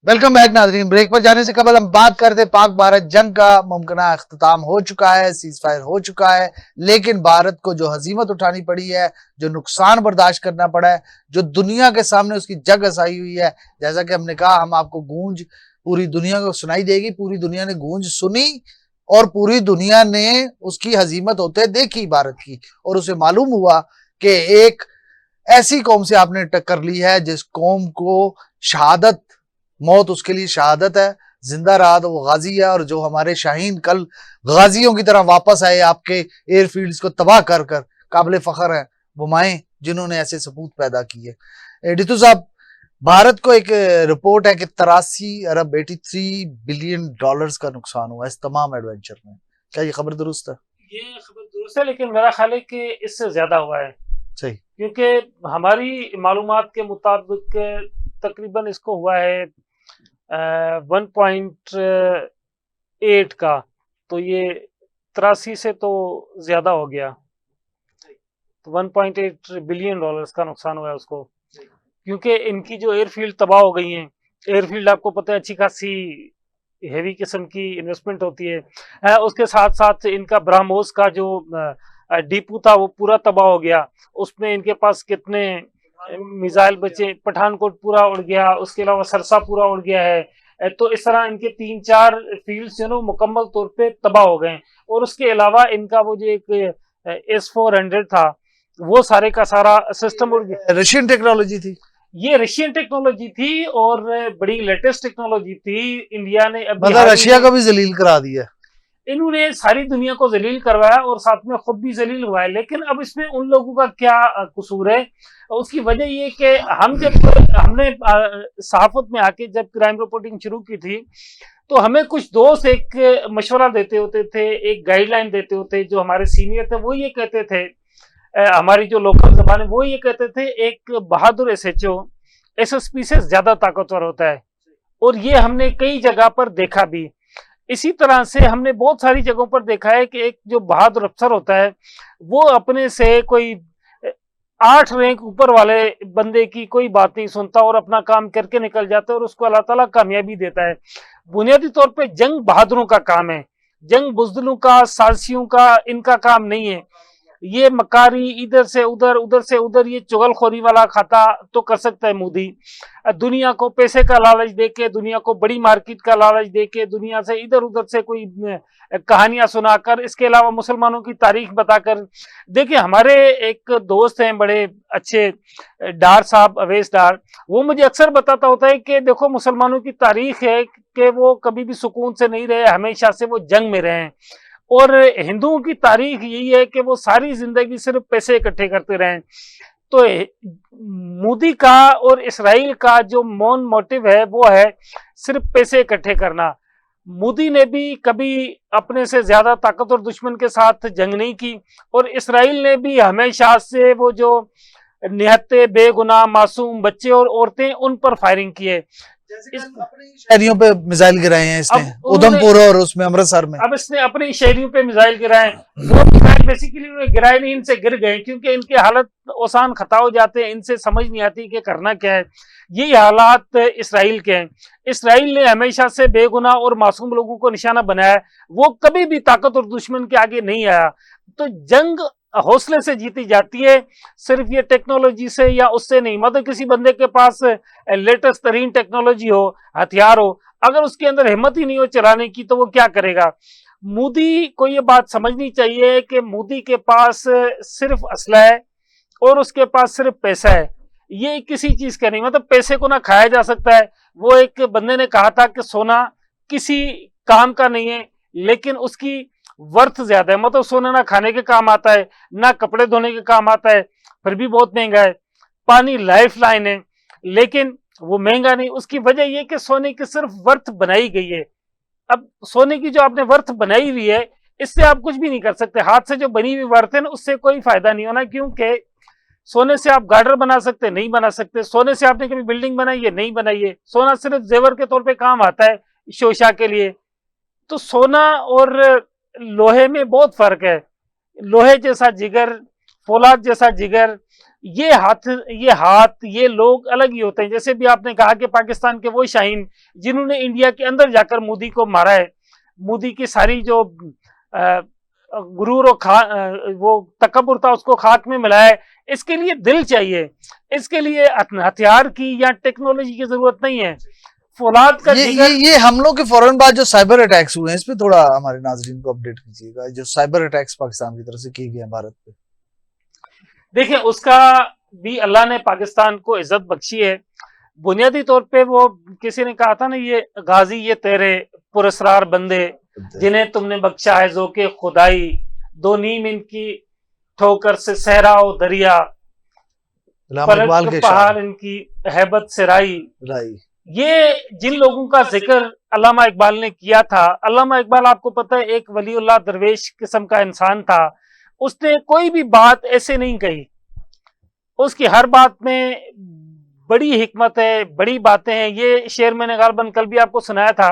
Welcome back नाज़रीन। Break पर जाने से कबल हम बात करते पाक भारत जंग का मुमकिन अख्ताम हो चुका है, सीज फायर हो चुका है, लेकिन भारत को जो हजीमत उठानी पड़ी है, जो नुकसान बर्दाश्त करना पड़ा है, जो दुनिया के सामने उसकी जग हसाई हुई है, जैसा कि हमने कहा हम आपको गूंज पूरी दुनिया को सुनाई देगी। पूरी दुनिया ने गूंज सुनी और पूरी दुनिया ने उसकी हजीमत होते देखी भारत की, और उसे मालूम हुआ कि एक ऐसी कौम से आपने टक्कर ली है जिस कौम को शहादत, मौत उसके लिए शहादत है, जिंदा रहा तो वो गाजी है। और जो हमारे शाहीन कल गाजियों की तरह वापस आए आपके एयरफील्ड्स को तबाह कर कर, काबिल फख्र है वो माएँ जिन्होंने ऐसे सपूत पैदा किए। डितू साहब, भारत को एक रिपोर्ट है कि 83 अरब 83 बिलियन डॉलर्स का नुकसान हुआ इस तमाम एडवेंचर में। क्या ये खबर दुरुस्त है? ये खबर दुरुस्त है, लेकिन मेरा ख्याल है कि इससे ज्यादा हुआ है। सही। क्योंकि हमारी मालूमात के मुताबिक तकरीबन इसको हुआ है 1.8 का, तो ये 83 से तो ज्यादा हो गया। तो 1.8 बिलियन डॉलर्स का नुकसान हुआ है उसको, क्योंकि इनकी जो एयरफील्ड तबाह हो गई हैं। एयरफील्ड आपको पता है अच्छी खासी हेवी किस्म की इन्वेस्टमेंट होती है। उसके साथ साथ इनका ब्रह्मोस का जो डिपो था वो पूरा तबाह हो गया। उसमें इनके पास कितने मिसाइल बचे, पठानकोट पूरा उड़ गया, उसके अलावा सरसा पूरा उड़ गया है। तो इस तरह इनके 3-4 फील्ड जो ना मुकम्मल तौर पे तबाह हो गए। और उसके अलावा इनका वो जो एक S-400 था, वो सारे का सारा सिस्टम उड़ गया। रशियन टेक्नोलॉजी थी, ये रशियन टेक्नोलॉजी थी और बड़ी लेटेस्ट टेक्नोलॉजी थी। इंडिया ने अभी मतलब हाल ही रशिया में को भी जलील करा दिया। इन्होंने सारी दुनिया को जलील करवाया और साथ में खुद भी जलील हुआ है। लेकिन अब इसमें उन लोगों का क्या कसूर है? उसकी वजह ये कि हमने सहाफत में आके जब क्राइम रिपोर्टिंग शुरू की थी, तो हमें कुछ दोस्त एक मशवरा देते होते थे, एक गाइडलाइन देते होते। जो हमारे सीनियर थे वो ये कहते थे, हमारी जो लोकल जबान है वो ये कहते थे, एक बहादुर SHO SSP से ज्यादा ताकतवर होता है। और ये हमने कई जगह पर देखा भी। इसी तरह से हमने बहुत सारी जगहों पर देखा है कि एक जो बहादुर अफसर होता है वो अपने से कोई 8 रैंक ऊपर वाले बंदे की कोई बात नहीं सुनता और अपना काम करके निकल जाता है, और उसको अल्लाह ताला कामयाबी देता है। बुनियादी तौर पे जंग बहादुरों का काम है, जंग बुजदिलों का, साजिशियों का इनका काम नहीं है। ये मकारी इधर से उधर, उधर से उधर, ये चुगलखोरी वाला खाता तो कर सकता है मोदी। दुनिया को पैसे का लालच देके, दुनिया को बड़ी मार्केट का लालच देके, दुनिया से इधर उधर से कोई कहानियां सुनाकर, इसके अलावा मुसलमानों की तारीख बताकर। देखिए, हमारे एक दोस्त हैं बड़े अच्छे, डार साहब, अवैस डार, वो मुझे अक्सर बताता होता है कि देखो, मुसलमानों की तारीख है कि वो कभी भी सुकून से नहीं रहे, हमेशा से वो जंग में रहे। और हिंदुओं की तारीख यही है कि वो सारी जिंदगी सिर्फ पैसे इकट्ठे करते रहे। तो मोदी का और इसराइल का जो मौन मोटिव है वो है सिर्फ पैसे इकट्ठे करना। मोदी ने भी कभी अपने से ज्यादा ताकतवर दुश्मन के साथ जंग नहीं की, और इसराइल ने भी हमेशा से वो जो निहत्ते बेगुनाह मासूम बच्चे और औरतें उन पर फायरिंग की है। अपने शहरियों पे मिसाइल गिराए हैं इसने, उधमपुर और उसमें अमृतसर में। अब इसने अपने शहरियों पे मिसाइल गिराए। वो मिसाइल बेसिकली गिराए नहीं, इनसे गिर गए, क्योंकि इनके हालत ओसान खता हो जाते हैं, इनसे समझ नहीं आती कि करना क्या है। यही हालात इसराइल के हैं। इसराइल ने हमेशा से बेगुनाह और मासूम लोगों को निशाना बनाया है। वो कभी भी ताकत और दुश्मन के आगे नहीं आया। तो जंग हौसले से जीती जाती है, सिर्फ ये टेक्नोलॉजी से या उससे नहीं। मतलब किसी बंदे के पास लेटेस्ट तरीन टेक्नोलॉजी हो, हथियार हो, अगर उसके अंदर हिम्मत ही नहीं हो चलाने की, तो वो क्या करेगा? मोदी को ये बात समझनी चाहिए कि मोदी के पास सिर्फ असला है और उसके पास सिर्फ पैसा है। ये किसी चीज का नहीं, मतलब पैसे को ना खाया जा सकता है। वो एक बंदे ने कहा था कि सोना किसी काम का नहीं है, लेकिन उसकी वर्थ ज्यादा है। मतलब सोना ना खाने के काम आता है, ना कपड़े धोने के काम आता है, फिर भी बहुत महंगा है। पानी लाइफ लाइन है, लेकिन वो महंगा नहीं। उसकी वजह यह कि सोने की सिर्फ वर्थ बनाई गई है। अब सोने की जो आपने वर्थ बनाई हुई है, इससे आप कुछ भी नहीं कर सकते। हाथ से जो बनी हुई वर्थ है ना, उससे कोई फायदा नहीं होना, क्योंकि सोने से आप गार्डर बना सकते नहीं बना सकते, सोने से आपने कभी बिल्डिंग बनाई है नहीं बनाई है। सोना सिर्फ जेवर के तौर पे काम आता है, शोशा के लिए। तो सोना और लोहे में बहुत फर्क है। लोहे जैसा जिगर, फौलाद जैसा जिगर, ये लोग अलग ही होते हैं। जैसे भी आपने कहा कि पाकिस्तान के वो शाहीन जिन्होंने इंडिया के अंदर जाकर मोदी को मारा है, मोदी की सारी जो गुरूर और वो तकब्बुर था उसको खाक में मिलाया है। इसके लिए दिल चाहिए, इसके लिए हथियार की या टेक्नोलॉजी की जरूरत नहीं है। फौलाद का ये हमलों के फौरन बाद जो साइबर अटैक्स हुए हैं, इस पे थोड़ा हमारे नाजरीन को अपडेट कीजिएगा। जो साइबर अटैक्स पाकिस्तान की तरफ से किए गए हैं भारत पे, देखिए उसका भी अल्लाह ने पाकिस्तान को इज्जत बख्शी है। बुनियादी तौर पे वो किसी ने कहा था ना, ये गाजी ये तेरे पुरस्रार बंदे जिन्हें तुमने बख्शा है जो के खुदाई, दो नीम इनकी ठोकर से सहरा ओ दरिया, पलट पहाड़ इनकी हैबत से राई। ये जिन लोगों का जिक्र अल्लामा इकबाल ने किया था, अल्लामा इकबाल आपको पता है एक वलीउल्लाह दरवेश किस्म का इंसान था। उसने कोई भी बात ऐसे नहीं कही, उसकी हर बात में बड़ी हिकमत है, बड़ी बातें हैं। ये शेर मैंने गालबन कल भी आपको सुनाया था।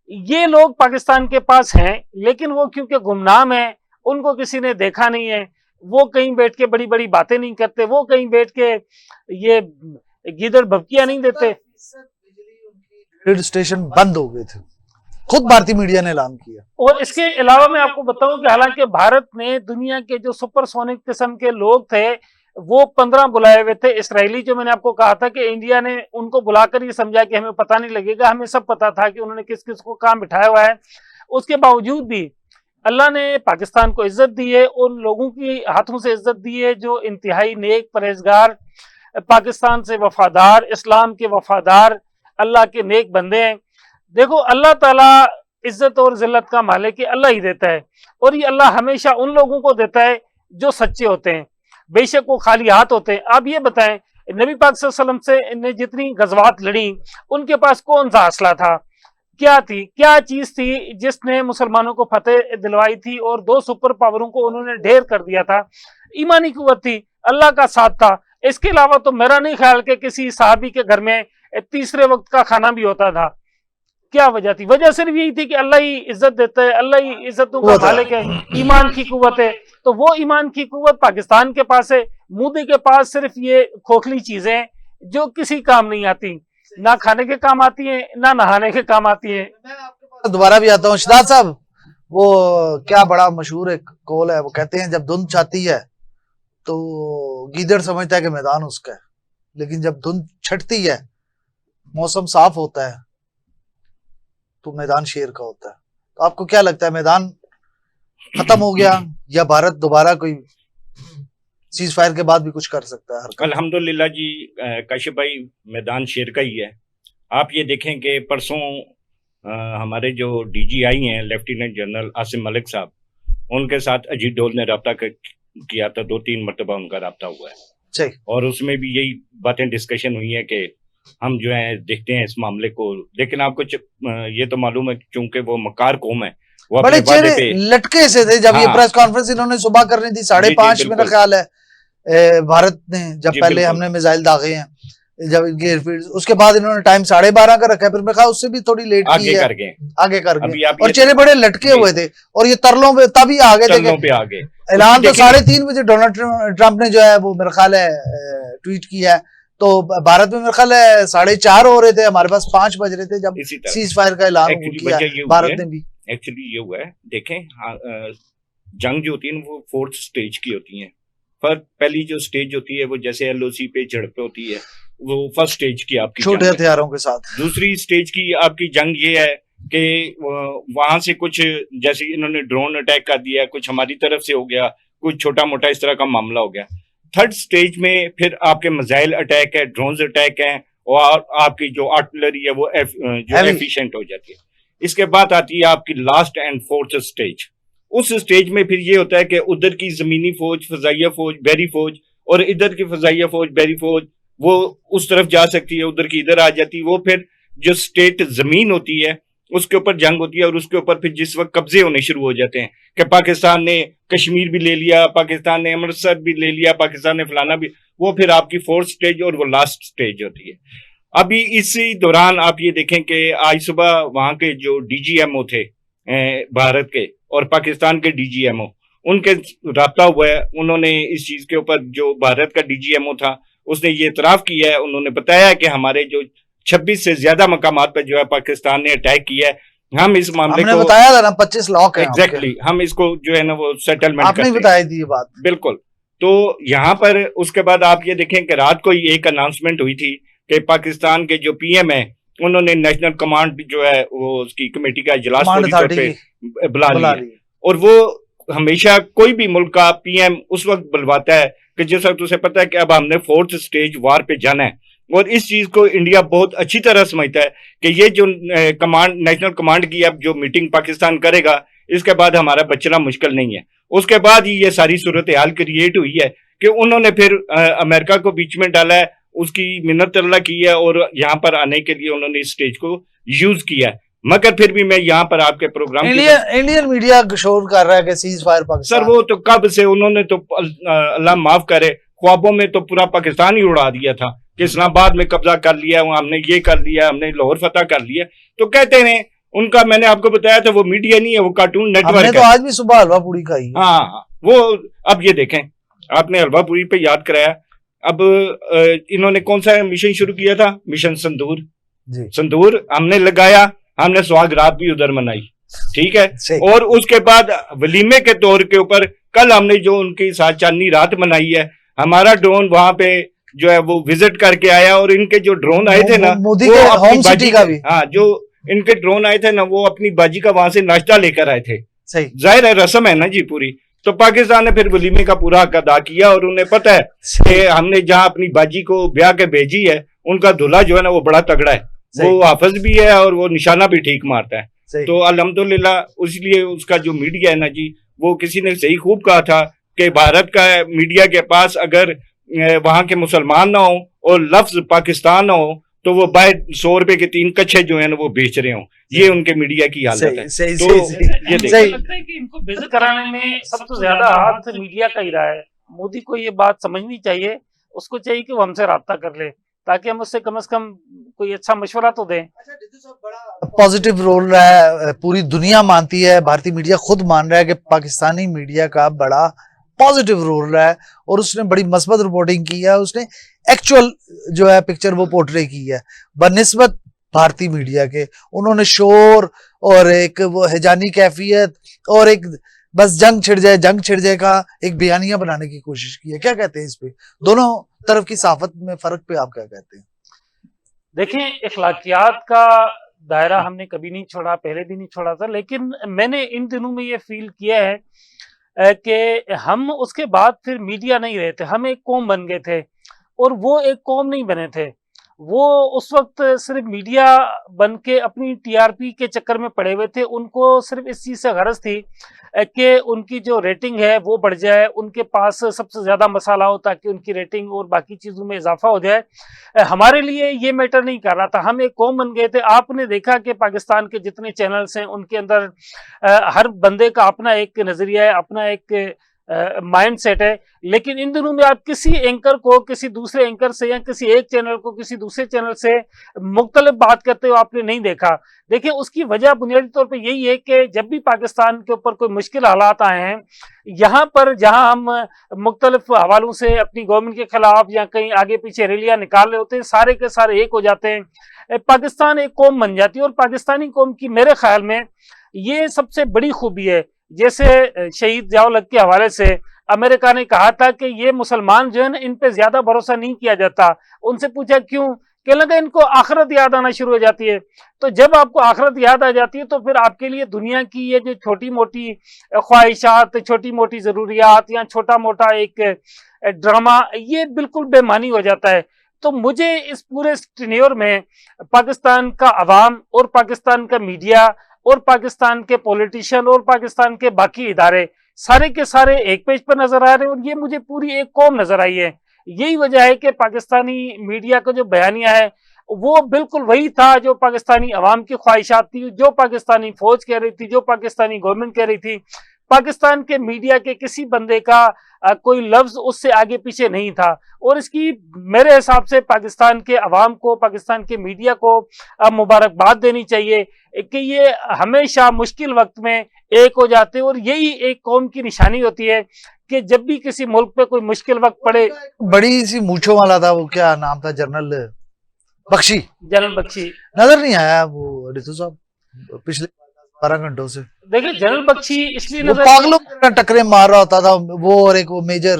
ये लोग पाकिस्तान के पास हैं, लेकिन वो क्योंकि गुमनाम है, उनको किसी ने देखा नहीं है, वो कहीं बैठ के बड़ी बड़ी बातें नहीं करते, वो कहीं बैठ के ये गीदड़ भभकियां नहीं देते। ग्रिड स्टेशन बंद हो गए थे, खुद भारतीय मीडिया ने ऐलान किया। और इसके अलावा मैं आपको बताऊं कि हालांकि भारत ने दुनिया के जो सुपरसोनिक किस्म के लोग थे वो 15 बुलाए हुए थे इसराइली, जो मैंने आपको कहा था कि इंडिया ने उनको बुलाकर ये समझा कि हमें पता नहीं लगेगा, हमें सब पता था कि उन्होंने किस किस को काम बिठाया हुआ है। उसके बावजूद भी अल्लाह ने पाकिस्तान को इज्जत दी है, उन लोगों की हाथों से इज्जत दी है जो इंतहाई नेक, परहेजगार, पाकिस्तान से वफादार, इस्लाम के वफादार, अल्लाह के नेक बंदे हैं। देखो अल्लाह ताला इज्जत और जिल्लत का मालिक अल्लाह ही देता है, और ये अल्लाह हमेशा उन लोगों को देता है जो सच्चे होते हैं, बेशक वो खाली हाथ होते हैं। आप ये बताएं, नबी पाक सल्लल्लाहु अलैहि वसल्लम ने जितनी गजवात लड़ी, उनके पास कौन सा हौसला था, क्या थी, क्या चीज थी जिसने मुसलमानों को फतेह दिलवाई थी और 2 सुपर पावरों को उन्होंने ढेर कर दिया था? ईमानी कुव्वत थी, अल्लाह का साथ था। इसके अलावा तो मेरा नहीं ख्याल कि किसी साहबी के घर में तीसरे वक्त का खाना भी होता था। क्या वजह थी? वजह सिर्फ यही थी कि अल्लाह ही इज्जत देता है, अल्लाह ही इज्जतों का मालिक है, ईमान की कुव्वत है। तो वो ईमान की कुव्वत पाकिस्तान के पास है, मोदी के पास सिर्फ ये खोखली चीजें हैं जो किसी काम नहीं आती, ना खाने के काम आती है, ना नहाने के काम आती है। दोबारा भी आता हूँ शिदात साहब, वो क्या बड़ा मशहूर एक कौल है, वो कहते हैं जब धुंध छाती है तो गीदड़ समझता है कि मैदान उसका है, लेकिन जब धुंध छटती है, मौसम साफ होता है, तो मैदान शेर का होता है। तो आपको क्या लगता है, मैदान खत्म हो गया या भारत दोबारा कोई सीज फायर के बाद भी कुछ कर सकता है? अल्हम्दुलिल्लाह जी, काशिफ भाई, मैदान शेर का ही है। आप ये देखें कि परसों हमारे जो DGI हैं लेफ्टिनेंट जनरल आसिम मलिक साहब, उनके साथ अजीत डोल ने रब्ता किया था, 2-3 मरतबा उनका रब्ता हुआ है, और उसमें भी यही बातें डिस्कशन हुई है कि हम जो है देखते हैं इस मामले को। लेकिन आपको ये तो मालूम है चूंकि वो मकार कौम है, वो बड़े चेहरे लटके से थे जब ये प्रेस कॉन्फ्रेंस इन्होंने सुबह करनी थी 5:30 मेरा ख्याल है भारत ने, जब पहले हमने मिसाइल दागे हैं, जब एयरफील्ड, उसके बाद इन्होंने टाइम 12:30 का रखा है, फिर मैं कहा उससे भी थोड़ी लेट की है, आगे कर गए, और चेहरे बड़े लटके हुए थे, और ये तरलों पे तभी आ गए थे। ऐलान तो 3:30 बजे डोनाल्ड ट्रंप ने जो है वो मेरा ख्याल है ट्वीट किया है, तो भारत में मेरे ख्याल है 4:30 हो रहे थे, हमारे पास 5 बज रहे थे जब सीज फायर का ऐलान किया भारत ने भी। एक्चुअली ये हुआ है, देखें जंग जो होती है वो 4th स्टेज की होती है। पहली जो स्टेज होती है वो जैसे LOC पे झड़पें होती है, वो फर्स्ट स्टेज की आपकी छोटे हथियारों के साथ। दूसरी स्टेज की आपकी जंग ये है कि वहां से कुछ, जैसे इन्होंने ड्रोन अटैक कर दिया, कुछ हमारी तरफ से हो गया, कुछ छोटा मोटा इस तरह का मामला हो गया। 3rd स्टेज में फिर आपके मिसाइल अटैक है, ड्रोन अटैक है, और आपकी जो आर्टिलरी है वो जो एफिशिएंट हो जाती है। इसके बाद आती है आपकी लास्ट एंड 4th स्टेज। उस स्टेज में फिर ये होता है कि उधर की जमीनी फौज, फजाइया फौज, बहरी फौज, और इधर की फजाइया फौज, बहरी फौज, वो उस तरफ जा सकती है, उधर की इधर आ जाती है। वो फिर जो स्टेट जमीन होती है उसके ऊपर जंग होती है, और उसके ऊपर फिर जिस वक्त कब्जे होने शुरू हो जाते हैं कि पाकिस्तान ने कश्मीर भी ले लिया, पाकिस्तान ने अमृतसर भी ले लिया, पाकिस्तान ने फलाना भी, वो फिर आपकी 4th स्टेज और वो लास्ट स्टेज होती है। अभी इसी दौरान आप ये देखें कि आज सुबह वहां के जो DGMO थे भारत के और पाकिस्तान के DGMO, उनके राब्ता हुआ है। उन्होंने इस चीज के ऊपर, जो भारत का डीजीएमओ था उसने ये इतराफ किया है, उन्होंने बताया कि हमारे जो 26 से ज्यादा मकामात पर जो है पाकिस्तान ने अटैक किया है, हम इस मामले हमने को बताया था ना 25 लॉक है एग्जैक्टली हम इसको जो है ना वो सेटलमेंट आपने करते बताई थी ये बात। बिल्कुल। तो यहाँ पर उसके बाद आप ये देखें कि रात को ही एक अनाउंसमेंट हुई थी कि पाकिस्तान के जो पीएम है उन्होंने नेशनल कमांड जो है वो उसकी कमेटी का इजलास पूरी तौर पे बुला लिया। और वो हमेशा कोई भी मुल्क का पीएम उस वक्त बुलवाता है कि जिस वक्त उसे पता है कि अब हमने 4th स्टेज वार पे जाना है। और इस चीज को इंडिया बहुत अच्छी तरह समझता है कि ये जो कमांड, नेशनल कमांड की अब जो मीटिंग पाकिस्तान करेगा, इसके बाद हमारा बचना मुश्किल नहीं है। उसके बाद ही ये सारी सूरत हाल क्रिएट हुई है कि उन्होंने फिर अमेरिका को बीच में डाला है, उसकी मिन्नत अल्लाह की है और यहाँ पर आने के लिए उन्होंने इस स्टेज को यूज किया है। मगर फिर भी मैं यहाँ पर आपके प्रोग्राम इंडियन मीडिया शोर कर रहा है कि सीज फायर पाकिस्तान। सर वो तो कब से उन्होंने तो अल्लाह माफ करे, ख्वाबों में तो पूरा पाकिस्तान ही उड़ा दिया था कि इस्लामाबाद में कब्जा कर लिया, हमने ये कर लिया, हमने लाहौर फतह कर लिया। तो कहते हैं उनका, मैंने आपको बताया था वो मीडिया नहीं है, वो कार्टून नेटवर्क है। तो आज भी सुबह हलवा पूरी खाई। हाँ वो अब ये देखें, आपने हलवा पूरी पे याद कराया। अब इन्होंने कौन सा मिशन शुरू किया था? मिशन संदूर जी। संदूर हमने लगाया, हमने सुहाग रात भी उधर मनाई, ठीक है। और उसके बाद वलीमे के तौर के ऊपर कल हमने जो उनके साथ चांदनी रात मनाई है, हमारा ड्रोन वहां पे जो है वो विजिट करके आया। और इनके जो ड्रोन आए थे ना, मोदी के होम सिटी का भी, हाँ जो इनके ड्रोन आए थे ना, वो अपनी बाजी का वहां से नाश्ता लेकर आए थे। सही, जाहिर है रस्म है ना जी पूरी। तो पाकिस्तान ने फिर वलीमे का पूरा हक अदा किया और उन्हें पता है कि हमने जहां अपनी बाजी को ब्याह के भेजी है, उनका दूल्हा जो है ना वो बड़ा तगड़ा है, वो हाफिज भी है और वो निशाना भी ठीक मारता है। तो अल्हम्दुलिल्लाह इसलिए उसका जो मीडिया है ना जी, वो किसी ने सही खूब कहा था कि भारत का मीडिया के पास अगर वहां के मुसलमान ना हो और लफ्ज पाकिस्तान ना हो तो वो बाय 100 रुपए के 3 कच्छे जो है ना वो बेच रहे हो। ये उनके मीडिया की हालत है। तो ये लगता है कि इनको बेइज्जत कराने में सबसे ज्यादा हाथ मीडिया का ही रहा है। मोदी को ये बात समझनी चाहिए, उसको चाहिए कि वो हमसे राब्ता कर ले ताकि हम उससे कम से कम कोई अच्छा मशवरा तो दें। पॉजिटिव रोल रहा है, पूरी दुनिया मानती है, भारतीय मीडिया खुद मान रहा है कि पाकिस्तानी मीडिया का बड़ा पॉजिटिव रोल रहा है और उसने बड़ी मस्बत रिपोर्टिंग की है, उसने एक्चुअल जो है पिक्चर वो पोर्ट्रे की है बनिस्बत भारतीय मीडिया के। उन्होंने शोर और एक वो हिजानी कैफियत और एक बस जंग छिड़ जाए का एक बयानिया बनाने की कोशिश की है। क्या कहते हैं इस पे, दोनों तरफ की सहाफत में फर्क पे आप क्या कहते हैं? देखें, इखलाकियात का दायरा हमने कभी नहीं छोड़ा, पहले भी नहीं छोड़ा था, लेकिन मैंने इन दिनों में ये फील किया है कि हम उसके बाद फिर मीडिया नहीं रहे थे, हम एक कौम बन गए थे और वो एक कौम नहीं बने थे। वो उस वक्त सिर्फ मीडिया बन के अपनी टीआरपी के चक्कर में पड़े हुए थे। उनको सिर्फ इस चीज़ से गरज थी कि उनकी जो रेटिंग है वो बढ़ जाए, उनके पास सबसे ज़्यादा मसाला हो ताकि उनकी रेटिंग और बाकी चीज़ों में इजाफा हो जाए। हमारे लिए ये मैटर नहीं कर रहा था, हम एक कौम बन गए थे। आपने देखा कि पाकिस्तान के जितने चैनल्स हैं उनके अंदर हर बंदे का अपना एक नज़रिया है, अपना एक माइंड सेट है। लेकिन इन दिनों में आप किसी एंकर को किसी दूसरे एंकर से या किसी एक चैनल को किसी दूसरे चैनल से मुख्तलिफ बात करते हुए आपने नहीं देखा। देखिए, उसकी वजह बुनियादी तौर पे यही है कि जब भी पाकिस्तान के ऊपर कोई मुश्किल हालात आए हैं, यहाँ पर जहाँ हम मुख्तलिफ हवालों से अपनी गवर्नमेंट के खिलाफ या कहीं आगे पीछे रैलियां निकाल रहे होते हैं, सारे के सारे एक हो जाते हैं, पाकिस्तान एक कौम बन जाती है। और पाकिस्तानी कौम की मेरे ख्याल में ये सबसे बड़ी खूबी है। जैसे शहीद ज़िया-उल-हक के हवाले से अमेरिका ने कहा था कि ये मुसलमान जो है ना, इन पे ज्यादा भरोसा नहीं किया जाता। उनसे पूछा क्यों, कहने लगा इनको आखिरत याद आना शुरू हो जाती है। तो जब आपको आखिरत याद आ जाती है तो फिर आपके लिए दुनिया की ये जो छोटी मोटी ख्वाहिशात, छोटी मोटी जरूरियात या छोटा मोटा एक ड्रामा, ये बिल्कुल बेमानी हो जाता है। तो मुझे इस पूरे टेन्योर में पाकिस्तान का अवाम और पाकिस्तान का मीडिया और पाकिस्तान के पॉलिटिशियन और पाकिस्तान के बाकी इदारे सारे के सारे एक पेज पर नजर आ रहे हैं और ये मुझे पूरी एक कौम नजर आई है। यही वजह है कि पाकिस्तानी मीडिया का जो बयानिया है वो बिल्कुल वही था जो पाकिस्तानी अवाम की ख्वाहिशात थी, जो पाकिस्तानी फौज कह रही थी, जो पाकिस्तानी गवर्नमेंट कह रही थी। पाकिस्तान के मीडिया के किसी बंदे का कोई लफ्ज उससे आगे पीछे नहीं था। और इसकी मेरे हिसाब से पाकिस्तान के अवाम को, पाकिस्तान के मीडिया को मुबारकबाद देनी चाहिए कि ये हमेशा मुश्किल वक्त में एक हो जाते हैं। और यही एक कौम की निशानी होती है कि जब भी किसी मुल्क पे कोई मुश्किल वक्त पड़े। बड़ी सी मूछों वाला था, वो क्या नाम था, जनरल बख्शी, जनरल बख्शी नजर नहीं आया वो रितु साहब पिछले 12 घंटों से। देखिए जनरल बख्शी इसलिए वो नजर पागलों की तरह टकरे मार रहा होता था वो, और एक वो मेजर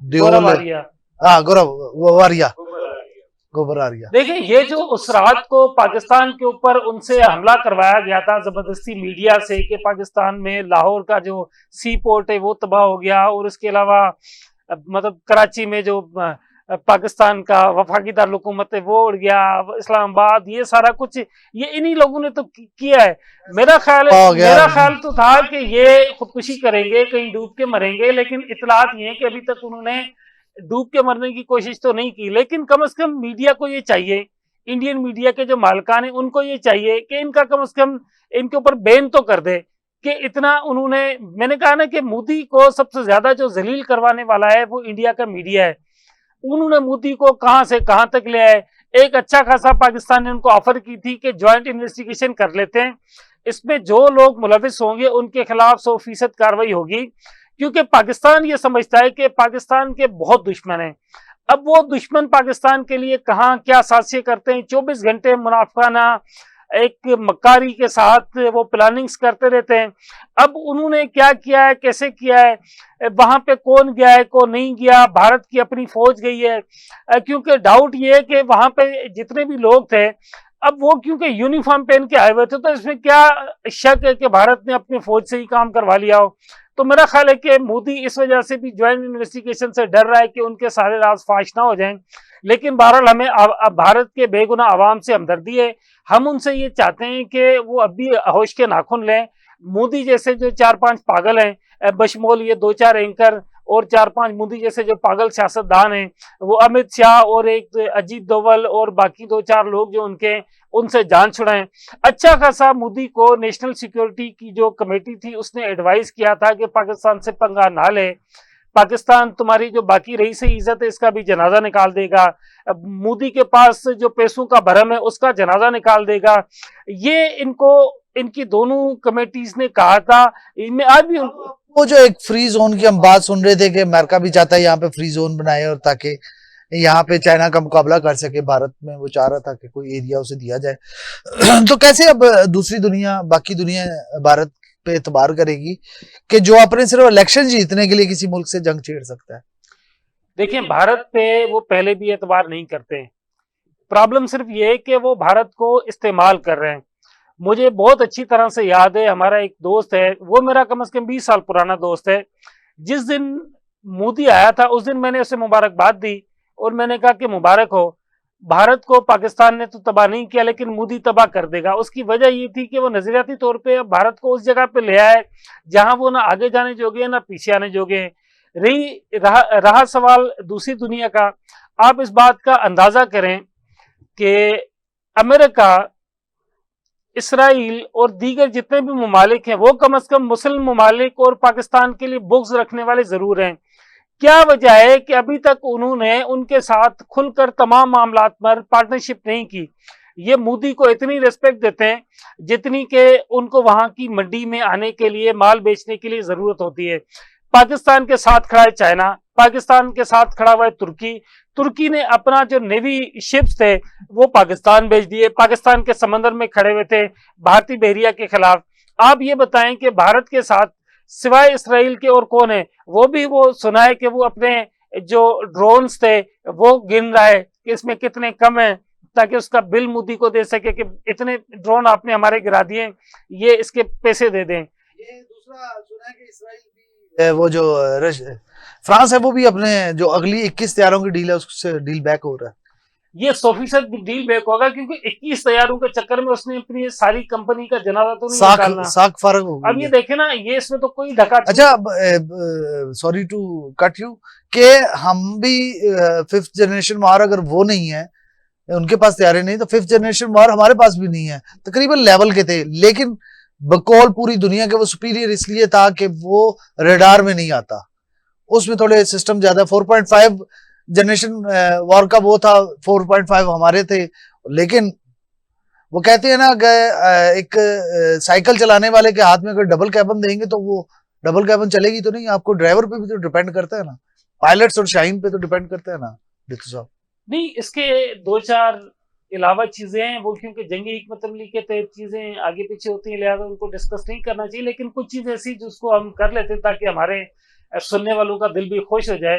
गौरव आर्या। गोबर आर्या। देखिए ये जो उस रात को पाकिस्तान के ऊपर उनसे हमला करवाया गया था जबरदस्ती मीडिया से कि पाकिस्तान में लाहौर का जो सी पोर्ट है वो तबाह हो गया, और इसके अलावा मतलब कराची में जो पाकिस्तान का वफाकी दारुल-हुकूमत है वो उड़ गया, इस्लामाबाद, ये सारा कुछ ये इन्हीं लोगों ने तो किया है। मेरा ख्याल तो था कि ये खुदकुशी करेंगे, कहीं डूब के मरेंगे, लेकिन इतलात ये है कि अभी तक उन्होंने डूब के मरने की कोशिश तो नहीं की। लेकिन कम से कम मीडिया को ये चाहिए, इंडियन मीडिया के जो मालिकान है उनको ये चाहिए कि इनका कम से कम इनके ऊपर बैन तो कर दे कि इतना उन्होंने, मैंने कहा ना कि मोदी को सबसे ज्यादा जो जलील करवाने वाला है वो इंडिया का मीडिया है। उन्होंने मोदी को कहां से कहां तक ले आए। एक अच्छा खासा पाकिस्तान ने उनको ऑफर की थी कि ज्वाइंट इन्वेस्टिगेशन कर लेते हैं, इसमें जो लोग मुलविस होंगे उनके खिलाफ 100% कार्रवाई होगी, क्योंकि पाकिस्तान ये समझता है कि पाकिस्तान के बहुत दुश्मन हैं। अब वो दुश्मन पाकिस्तान के लिए कहां क्या साजिशें करते हैं, 24 घंटे मुनाफिकाना एक मक्कारी के साथ वो प्लानिंग्स करते रहते हैं। अब उन्होंने क्या किया है, कैसे किया है, वहां पे कौन गया है, कौन नहीं गया, भारत की अपनी फौज गई है, क्योंकि डाउट ये है कि वहां पे जितने भी लोग थे, अब वो क्योंकि यूनिफॉर्म पहन के आए हुए थे, तो इसमें क्या शक है कि भारत ने अपनी फौज से ही काम करवा लिया हो। तो मेरा ख्याल है कि मोदी इस वजह से भी ज्वाइंट इन्वेस्टिगेशन से डर रहा है कि उनके सारे राज फाश ना हो जाएं। लेकिन बहरहाल हमें भारत के बेगुनाह आवाम से हमदर्दी है, हम उनसे ये चाहते हैं कि वो अभी होश के नाखून लें। मोदी जैसे जो 4-5 पागल हैं, बशमोल ये 2-4 एंकर और 4-5 मोदी जैसे जो पागल सियासतदान हैं, वो अमित शाह और एक अजीत डोवल और बाकी 2-4 लोग जो उनके, उनसे जान छुड़ाएं। अच्छा खासा मोदी को नेशनल सिक्योरिटी की जो कमेटी थी उसने एडवाइस किया था कि पाकिस्तान से पंगा ना ले, पाकिस्तान तुम्हारी जो बाकी रही से इज्जत है इसका भी जनाजा निकाल देगा, मोदी के पास जो पैसों का भरम है उसका जनाजा निकाल देगा। ये इनको इनकी दोनों कमेटीज ने कहा था। इनमें आज भी वो जो एक फ्री जोन की हम बात सुन रहे थे कि अमेरिका भी चाहता है यहाँ पे फ्री जोन बनाए, और ताकि यहाँ पे चाइना का मुकाबला कर सके भारत में, वो चाह रहा था कि कोई एरिया उसे दिया जाए। तो कैसे अब दूसरी दुनिया, बाकी दुनिया भारत पे एतबार करेगी कि जो अपने सिर्फ इलेक्शन जीतने के लिए किसी मुल्क से जंग छेड़ सकता है? देखिए भारत पे वो पहले भी एतबार नहीं करते हैं। प्रॉब्लम सिर्फ ये है कि वो भारत को इस्तेमाल कर रहे हैं। मुझे बहुत अच्छी तरह से याद है, हमारा एक दोस्त है, वो मेरा कम से कम 20 साल पुराना दोस्त है। जिस दिन मोदी आया था उस दिन मैंने उसे मुबारकबाद दी और मैंने कहा कि मुबारक हो, भारत को पाकिस्तान ने तो तबाह नहीं किया लेकिन मोदी तबाह कर देगा। उसकी वजह ये थी कि वो नजरियाती तौर पे भारत को उस जगह पे ले आए जहां वो ना आगे जाने जोगे ना पीछे आने जोगे। रहा सवाल दूसरी दुनिया का, आप इस बात का अंदाजा करें कि अमेरिका, इसराइल और दीगर जितने भी ममालिक हैं वो कम से कम मुस्लिम ममालिक और पाकिस्तान के लिए बुग़्ज़ रखने वाले जरूर हैं। क्या वजह है कि अभी तक उन्होंने उनके साथ खुलकर तमाम मामलात पर पार्टनरशिप नहीं की। ये मोदी को इतनी रिस्पेक्ट देते हैं जितनी कि उनको वहां की मंडी में आने के लिए, माल बेचने के लिए जरूरत होती है। पाकिस्तान के साथ खड़ा है चाइना, पाकिस्तान के साथ खड़ा हुआ है तुर्की ने अपना जो नेवी शिप्स थे वो पाकिस्तान भेज दिए, पाकिस्तान के समंदर में खड़े हुए थे भारतीय बहरिया के खिलाफ। आप ये बताएं कि भारत के साथ सिवाय इसराइल के और कौन है? वो भी वो सुना है कि वो अपने जो ड्रोन्स थे वो गिन रहा है कि इसमें कितने कम है, ताकि उसका बिल मोदी को दे सके कि इतने ड्रोन आपने हमारे गिरा दिए, ये इसके पैसे दे दें। ये दूसरा सुना है कि इसराइल भी, वो जो फ्रांस है वो भी अपने जो अगली 21 तैयारों की डील है उससे डील बैक हो रहा है। ये 100% डील बैक होगा क्योंकि 21 तैयारों के चक्कर में उसने अपनी सारी कंपनी का जनाजा तो नहीं निकालना। साख फर्क हो गया। अब ये देखे ना, ये इसमें तो कोई ढका। अच्छा, सॉरी टू कट यू, कि हम भी 5th जनरेशन वार, अगर वो नहीं है, उनके पास तैयारी नहीं, तो 5th जनरेशन वार हमारे पास भी नहीं है। तकरीबन लेवल के थे, लेकिन बकौल पूरी दुनिया के वो सुपीरियर इसलिए था कि वो रडार में नहीं आता, उसमें थोड़े सिस्टम ज्यादा 4.5 जनरेशन वॉर का वो था, 4.5 हमारे थे। लेकिन वो कहते हैं ना कि एक साइकिल चलाने वाले के हाथ में अगर डबल कैबन देंगे तो वो डबल कैबन चलेगी तो नहीं, आपको ड्राइवर पे भी तो डिपेंड करता है ना, पायलट्स और शाहीन पे तो डिपेंड करता है ना रितु साहब। नहीं, इसके दो चार इलावा चीजें हैं वो, क्योंकि जंगी हिकमत अमली के तहत चीजें आगे पीछे होती हैं, लिहाजा उनको डिस्कस नहीं करना चाहिए। लेकिन कुछ चीजें ऐसी जिसको हम कर लेते हैं ताकि हमारे सुनने वालों का दिल भी खुश हो जाए,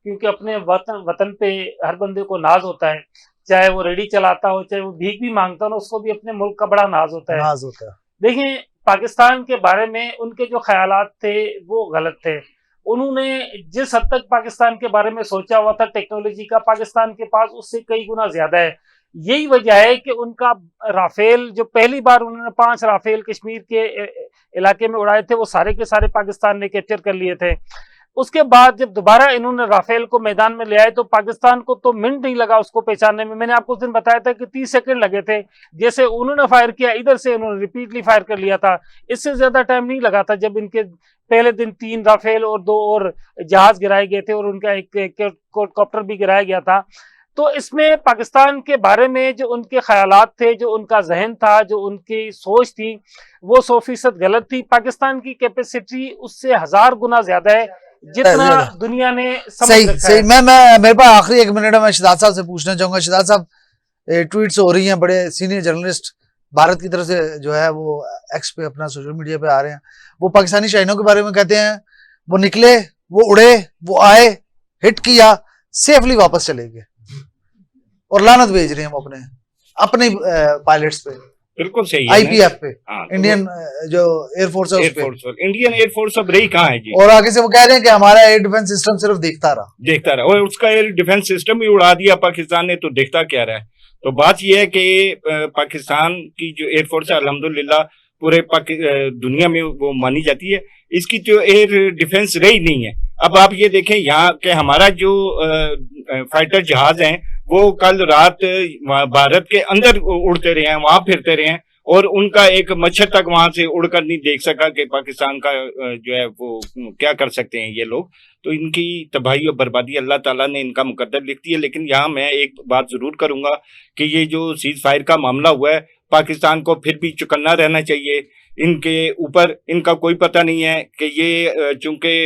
क्योंकि अपने वतन पे हर बंदे को नाज होता है, चाहे वो रेडी चलाता हो, चाहे वो भीख भी मांगता हो, उसको भी अपने मुल्क का बड़ा नाज होता है। नाज होता है। देखिए, पाकिस्तान के बारे में उनके जो ख्यालात थे वो गलत थे। उन्होंने जिस हद तक पाकिस्तान के बारे में सोचा हुआ था टेक्नोलॉजी का, पाकिस्तान के पास उससे कई गुना ज्यादा है। यही वजह है कि उनका राफेल, जो पहली बार उन्होंने 5 राफेल कश्मीर के इलाके में उड़ाए थे, वो सारे के सारे पाकिस्तान ने कैप्चर कर लिए थे। उसके बाद जब दोबारा इन्होंने राफेल को मैदान में ले आए तो पाकिस्तान को तो मिनट नहीं लगा उसको पहचानने में। मैंने आपको उस दिन बताया था कि 30 सेकंड लगे थे, जैसे उन्होंने फायर किया इधर से उन्होंने रिपीटली फायर कर लिया था, इससे ज्यादा टाइम नहीं लगा था। जब इनके पहले दिन 3 राफेल और 2 और जहाज गिराए गए थे और उनका एक हेलीकॉप्टर भी गिराया गया था। तो इसमें पाकिस्तान के बारे में जो उनके ख्यालात थे, जो उनका जहन था, जो उनकी सोच थी, वो 100% गलत थी। पाकिस्तान की कैपेसिटी उससे 1000 गुना ज्यादा है जितना दुनिया ने समझ सही रखा सही। है। मैं मेरे पास आखिरी 1 मिनट है, मैं शहजाद साहब से पूछना चाहूंगा। शहजाद साहब, ट्वीट्स हो रही हैं, बड़े सीनियर जर्नलिस्ट भारत की तरफ से जो है वो एक्स पे अपना सोशल मीडिया पे आ रहे हैं, वो पाकिस्तानी शाहीनों के बारे में कहते हैं वो निकले, वो उड़े, वो आए, हिट किया, सेफली वापस चले गए, और लानत भेज रहे हैं वो अपने पायलट्स पे, बिल्कुल सही है। आईपीएफ पे, हाँ, इंडियन जो एयरफोर्स है उस पे। एयरफोर्स, इंडियन एयरफोर्स अब रही कहाँ है जी? और आगे से वो कह रहे हैं कि हमारा एयर डिफेंस सिस्टम सिर्फ देखता रहा। और उसका एयर डिफेंस सिस्टम ही उड़ा दिया पाकिस्तान ने, तो देखता क्या रहा है। तो बात यह है कि पाकिस्तान की जो एयरफोर्स है अल्हम्दुलिल्लाह पूरे दुनिया में वो मानी जाती है, इसकी जो एयर डिफेंस रही नहीं है। अब आप ये देखें यहाँ के हमारा जो फाइटर जहाज हैं वो कल रात भारत के अंदर उड़ते रहे हैं, वहां फिरते रहे हैं, और उनका एक मच्छर तक वहां से उड़कर नहीं देख सका कि पाकिस्तान का जो है वो क्या कर सकते हैं ये लोग। तो इनकी तबाही और बर्बादी अल्लाह ताला ने इनका मुकद्दर लिख दी है। लेकिन यहाँ मैं एक बात जरूर करूंगा कि ये जो सीज फायर का मामला हुआ है, पाकिस्तान को फिर भी चौकन्ना रहना चाहिए। इनके ऊपर इनका कोई पता नहीं है कि ये चूंकि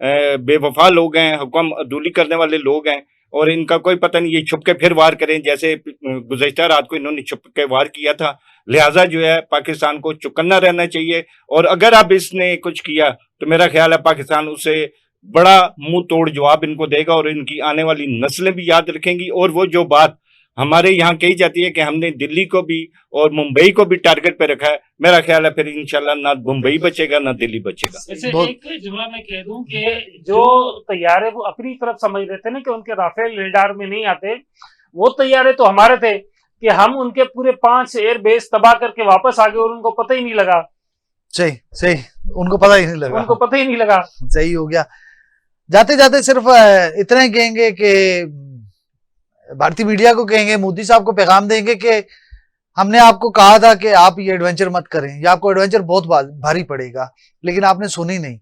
बेवफा लोग हैं, हुक्म अदूली करने वाले लोग हैं, और इनका कोई पता नहीं ये छुप के फिर वार करें, जैसे गुज़श्ता रात को इन्होंने छुप के वार किया था। लिहाजा जो है पाकिस्तान को चौकन्ना रहना चाहिए, और अगर अब इसने कुछ किया तो मेरा ख्याल है पाकिस्तान उसे बड़ा मुंह तोड़ जवाब इनको देगा, और इनकी आने वाली नस्लें भी याद रखेंगी। और वो जो बात हमारे यहाँ कही जाती है कि हमने दिल्ली को भी और मुंबई को भी टारगेट पे रखा है, मेरा ख्याल है फिर इंशाल्लाह ना मुंबई बचेगा ना दिल्ली बचेगा। इसे एक जुमला मैं कह दूं कि जो तैयारे वो अपनी तरफ समझ रहे थे ना कि उनके राफेल रेडार में नहीं आते, वो तैयारे तो हमारे थे कि हम उनके पूरे 5 एयर बेस तबाह करके वापस आ गए और उनको पता ही नहीं लगा। सही सही, उनको पता ही नहीं लगा, उनको पता ही नहीं लगा। सही हो गया। जाते जाते सिर्फ इतना ही कहेंगे कि भारतीय मीडिया को कहेंगे, मोदी साहब को पैगाम देंगे कि हमने आपको कहा था कि आप ये एडवेंचर मत करें, ये आपको एडवेंचर बहुत भारी पड़ेगा, लेकिन आपने सुनी नहीं।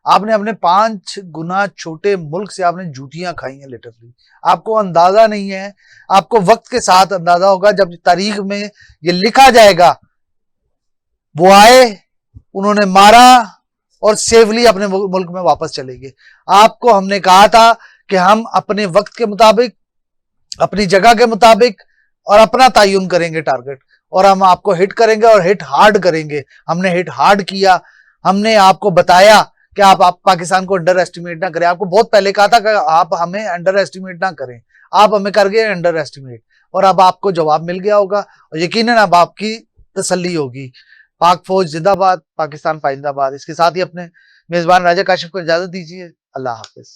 आपने अपने 5 गुना छोटे मुल्क से आपने जूतियां खाई हैं लिटरली। आपको अंदाजा नहीं है, आपको वक्त के साथ अंदाजा होगा, जब तारीख में ये लिखा जाएगा वो आए, उन्होंने मारा और सेफली अपने मुल्क में वापस चले गए। आपको हमने कहा था कि हम अपने वक्त के मुताबिक, अपनी जगह के मुताबिक और अपना तयन करेंगे टारगेट, और हम आपको हिट करेंगे और हिट हार्ड करेंगे। हमने हिट हार्ड किया। हमने आपको बताया कि आप पाकिस्तान को अंडर एस्टिमेट ना करें। आपको बहुत पहले कहा था कि आप हमें अंडर एस्टिमेट ना करें, आप हमें कर गए अंडर एस्टिमेट, और अब आपको जवाब मिल गया होगा, और यकीनन अब आपकी तसल्ली होगी। पाक फौज जिंदाबाद, पाकिस्तान पाइंदाबाद। इसके साथ ही अपने मेजबान राजा काशिफ को इजाजत दीजिए। अल्लाह हाफिज।